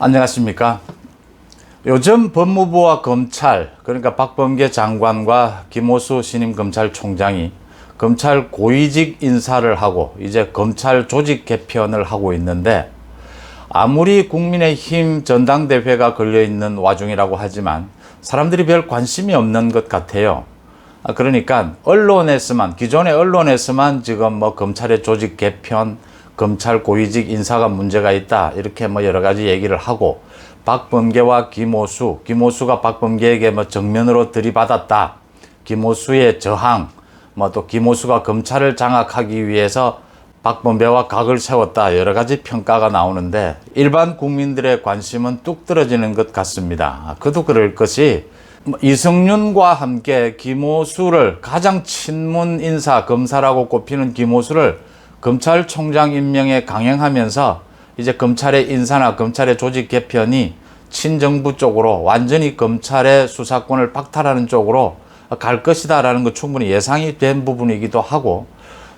안녕하십니까. 요즘 법무부와 검찰, 그러니까 박범계 장관과 김호수 신임 검찰총장이 검찰 고위직 인사를 하고 이제 검찰 조직 개편을 하고 있는데, 아무리 국민의힘 전당대회가 걸려있는 와중이라고 하지만 사람들이 별 관심이 없는 것 같아요. 그러니까 언론에서만, 기존의 언론에서만 지금 뭐 검찰의 조직 개편, 검찰 고위직 인사가 문제가 있다, 이렇게 뭐 여러 가지 얘기를 하고, 박범계와 김호수가 박범계에게 뭐 정면으로 들이받았다, 김호수의 저항, 뭐 또 김호수가 검찰을 장악하기 위해서 박범계와 각을 세웠다, 여러 가지 평가가 나오는데 일반 국민들의 관심은 뚝 떨어지는 것 같습니다. 그도 그럴 것이, 이성윤과 함께 김호수를, 가장 친문 인사 검사라고 꼽히는 김호수를 검찰총장 임명에 강행하면서 이제 검찰의 인사나 검찰의 조직 개편이 친정부 쪽으로, 완전히 검찰의 수사권을 박탈하는 쪽으로 갈 것이다 라는 거 충분히 예상이 된 부분이기도 하고,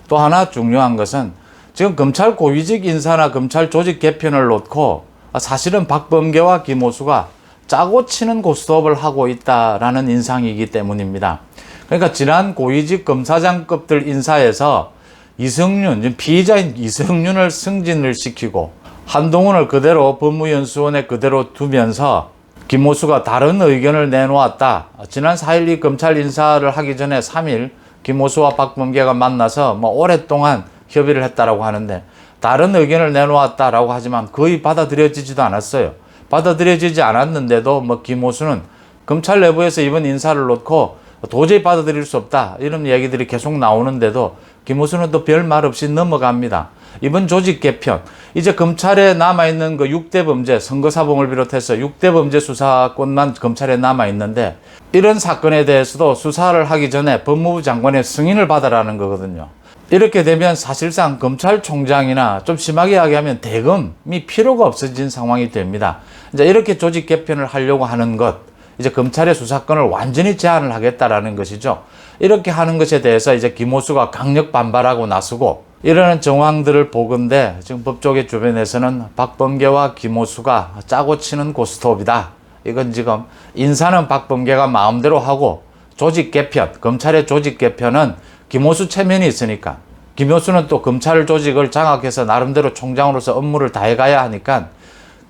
또 하나 중요한 것은 지금 검찰 고위직 인사나 검찰 조직 개편을 놓고 사실은 박범계와 김호수가 짜고 치는 고스톱을 하고 있다라는 인상이기 때문입니다. 그러니까 지난 고위직 검사장급들 인사에서 이성윤, 피의자인 이성윤을 승진을 시키고 한동훈을 그대로 법무연수원에 그대로 두면서 김호수가 다른 의견을 내놓았다. 지난 4.12 검찰 인사를 하기 전에 3일 김호수와 박범계가 만나서 뭐 오랫동안 협의를 했다라고 하는데, 다른 의견을 내놓았다라고 하지만 거의 받아들여지지도 않았어요. 받아들여지지 않았는데도 뭐 김호수는 검찰 내부에서 이번 인사를 놓고 도저히 받아들일 수 없다, 이런 얘기들이 계속 나오는데도 김호수는 또 별 말 없이 넘어갑니다. 이번 조직 개편, 이제 검찰에 남아있는 그 6대 범죄, 선거사범을 비롯해서 6대 범죄 수사권만 검찰에 남아있는데, 이런 사건에 대해서도 수사를 하기 전에 법무부 장관의 승인을 받아라는 거거든요. 이렇게 되면 사실상 검찰총장이나 좀 심하게 이야기하면 대검이 필요가 없어진 상황이 됩니다. 이제 이렇게 조직 개편을 하려고 하는 것, 이제 검찰의 수사권을 완전히 제한을 하겠다라는 것이죠. 이렇게 하는 것에 대해서 이제 김호수가 강력 반발하고 나서고 이러는 정황들을 보건대 지금 법조계 주변에서는 박범계와 김호수가 짜고 치는 고스톱이다. 이건 지금 인사는 박범계가 마음대로 하고 조직 개편, 검찰의 조직 개편은 김호수 체면이 있으니까, 김호수는 또 검찰 조직을 장악해서 나름대로 총장으로서 업무를 다해가야 하니까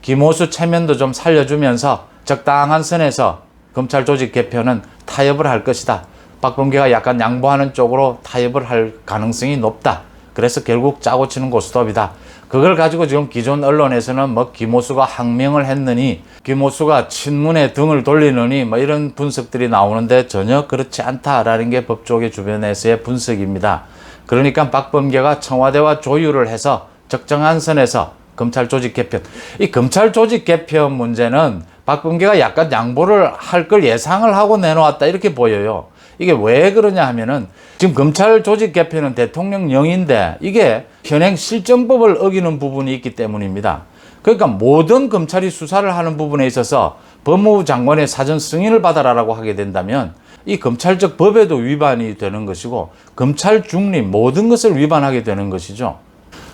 김호수 체면도 좀 살려주면서 적당한 선에서 검찰 조직 개편은 타협을 할 것이다. 박범계가 약간 양보하는 쪽으로 타협을 할 가능성이 높다. 그래서 결국 짜고 치는 고스톱이다. 그걸 가지고 지금 기존 언론에서는 뭐 김호수가 항명을 했느니, 김호수가 친문에 등을 돌리느니 뭐 이런 분석들이 나오는데 전혀 그렇지 않다라는 게 법조계 주변에서의 분석입니다. 그러니까 박범계가 청와대와 조율을 해서 적정한 선에서 검찰 조직 개편, 이 검찰 조직 개편 문제는 박범계가 약간 양보를 할 걸 예상을 하고 내놓았다, 이렇게 보여요. 이게 왜 그러냐 하면은 지금 검찰 조직 개편은 대통령령인데 이게 현행 실정법을 어기는 부분이 있기 때문입니다. 그러니까 모든 검찰이 수사를 하는 부분에 있어서 법무부 장관의 사전 승인을 받아라라고 하게 된다면 이 검찰적 법에도 위반이 되는 것이고, 검찰 중립, 모든 것을 위반하게 되는 것이죠.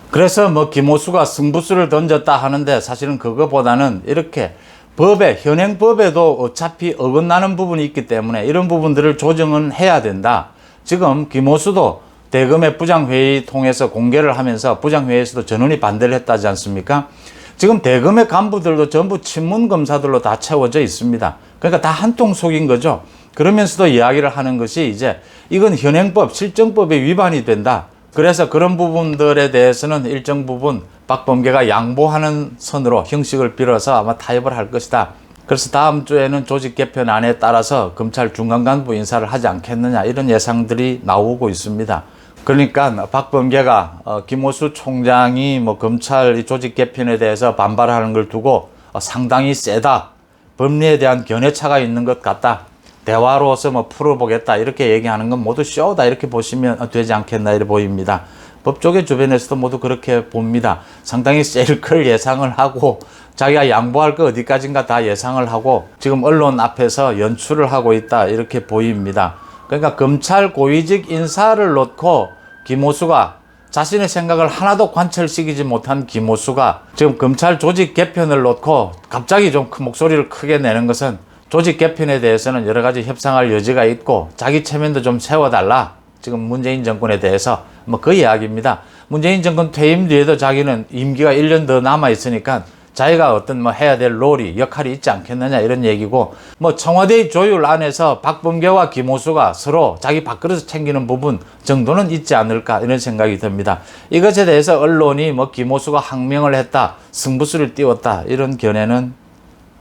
그래서 뭐 김호수가 승부수를 던졌다 하는데 사실은 그거보다는 이렇게 법에, 현행 법에도 어차피 어긋나는 부분이 있기 때문에 이런 부분들을 조정은 해야 된다. 지금 김호수도 대검의 부장회의 통해서 공개를 하면서 부장회의에서도 전원이 반대를 했다지 않습니까? 지금 대검의 간부들도 전부 친문 검사들로 다 채워져 있습니다. 그러니까 다 한통 속인 거죠. 그러면서도 이야기를 하는 것이 이제 이건 현행법, 실정법에 위반이 된다. 그래서 그런 부분들에 대해서는 일정 부분 박범계가 양보하는 선으로 형식을 빌어서 아마 타협을 할 것이다. 그래서 다음 주에는 조직 개편안에 따라서 검찰 중간간부 인사를 하지 않겠느냐, 이런 예상들이 나오고 있습니다. 그러니까 박범계가 김호수 총장이 뭐 검찰 조직 개편에 대해서 반발하는 걸 두고 상당히 세다, 법리에 대한 견해차가 있는 것 같다, 대화로서 뭐 풀어보겠다, 이렇게 얘기하는 건 모두 쇼다, 이렇게 보시면 되지 않겠나, 이렇게 보입니다. 법조계 주변에서도 모두 그렇게 봅니다. 상당히 셀 걸 예상을 하고 자기가 양보할 거 어디까지인가 다 예상을 하고 지금 언론 앞에서 연출을 하고 있다, 이렇게 보입니다. 그러니까 검찰 고위직 인사를 놓고 김호수가 자신의 생각을 하나도 관철시키지 못한 김호수가 지금 검찰 조직 개편을 놓고 갑자기 좀 목소리를 크게 내는 것은 조직 개편에 대해서는 여러 가지 협상할 여지가 있고 자기 체면도 좀 세워달라. 지금 문재인 정권에 대해서 뭐 그 이야기입니다. 문재인 정권 퇴임 뒤에도 자기는 임기가 1년 더 남아 있으니까 자기가 어떤 뭐 해야 될 롤이 역할이 있지 않겠느냐 이런 얘기고, 뭐 청와대 조율 안에서 박범계와 김호수가 서로 자기 밥그릇을 챙기는 부분 정도는 있지 않을까 이런 생각이 듭니다. 이것에 대해서 언론이 뭐 김호수가 항명을 했다, 승부수를 띄웠다 이런 견해는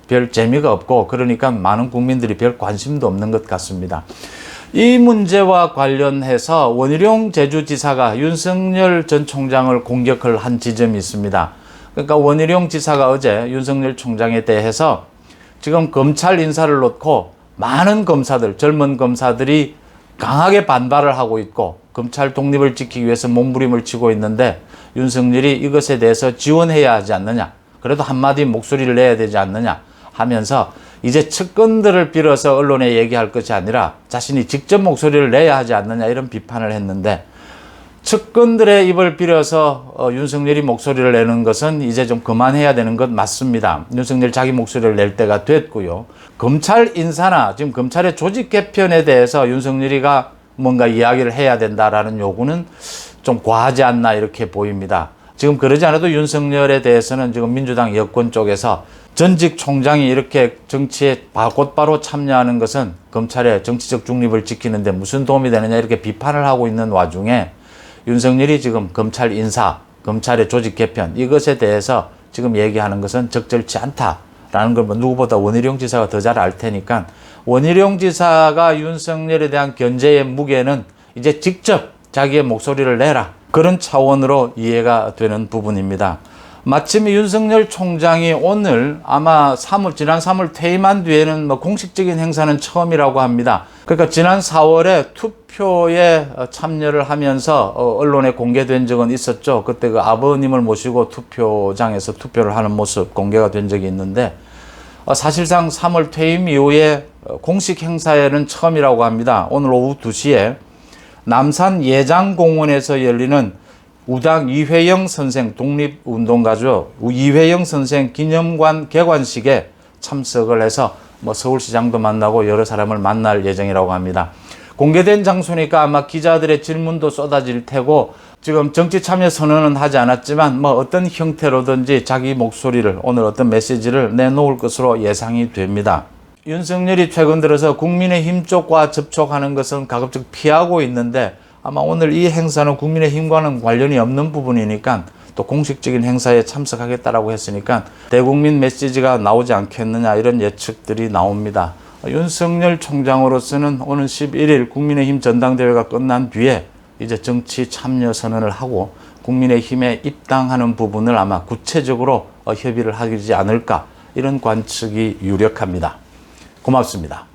별 재미가 없고, 그러니까 많은 국민들이 별 관심도 없는 것 같습니다. 이 문제와 관련해서 원희룡 제주지사가 윤석열 전 총장을 공격을 한 지점이 있습니다. 그러니까 원희룡 지사가 어제 윤석열 총장에 대해서 지금 검찰 인사를 놓고 많은 검사들, 젊은 검사들이 강하게 반발을 하고 있고 검찰 독립을 지키기 위해서 몸부림을 치고 있는데 윤석열이 이것에 대해서 지원해야 하지 않느냐, 그래도 한마디 목소리를 내야 되지 않느냐 하면서 이제 측근들을 빌어서 언론에 얘기할 것이 아니라 자신이 직접 목소리를 내야 하지 않느냐 이런 비판을 했는데, 측근들의 입을 빌어서 윤석열이 목소리를 내는 것은 이제 좀 그만해야 되는 것 맞습니다. 윤석열 자기 목소리를 낼 때가 됐고요. 검찰 인사나 지금 검찰의 조직 개편에 대해서 윤석열이가 뭔가 이야기를 해야 된다라는 요구는 좀 과하지 않나 이렇게 보입니다. 지금 그러지 않아도 윤석열에 대해서는 지금 민주당 여권 쪽에서 전직 총장이 이렇게 정치에 곧바로 참여하는 것은 검찰의 정치적 중립을 지키는데 무슨 도움이 되느냐 이렇게 비판을 하고 있는 와중에 윤석열이 지금 검찰 인사, 검찰의 조직 개편 이것에 대해서 지금 얘기하는 것은 적절치 않다라는 걸 뭐 누구보다 원희룡 지사가 더 잘 알 테니까, 원희룡 지사가 윤석열에 대한 견제의 무게는 이제 직접 자기의 목소리를 내라, 그런 차원으로 이해가 되는 부분입니다. 마침 윤석열 총장이 오늘 아마 지난 3월 퇴임한 뒤에는 뭐 공식적인 행사는 처음이라고 합니다. 그러니까 지난 4월에 투표에 참여를 하면서 언론에 공개된 적은 있었죠. 그때 그 아버님을 모시고 투표장에서 투표를 하는 모습 공개가 된 적이 있는데, 사실상 3월 퇴임 이후에 공식 행사에는 처음이라고 합니다. 오늘 오후 2시에 남산 예장공원에서 열리는 우당 이회영 선생, 독립운동가죠. 이회영 선생 기념관 개관식에 참석을 해서 뭐 서울시장도 만나고 여러 사람을 만날 예정이라고 합니다. 공개된 장소니까 아마 기자들의 질문도 쏟아질 테고, 지금 정치 참여 선언은 하지 않았지만 뭐 어떤 형태로든지 자기 목소리를, 오늘 어떤 메시지를 내놓을 것으로 예상이 됩니다. 윤석열이 최근 들어서 국민의힘 쪽과 접촉하는 것은 가급적 피하고 있는데, 아마 오늘 이 행사는 국민의힘과는 관련이 없는 부분이니까 또 공식적인 행사에 참석하겠다라고 했으니까 대국민 메시지가 나오지 않겠느냐 이런 예측들이 나옵니다. 윤석열 총장으로서는 오는 11일 국민의힘 전당대회가 끝난 뒤에 이제 정치 참여 선언을 하고 국민의힘에 입당하는 부분을 아마 구체적으로 협의를 하지 않을까 이런 관측이 유력합니다. 고맙습니다.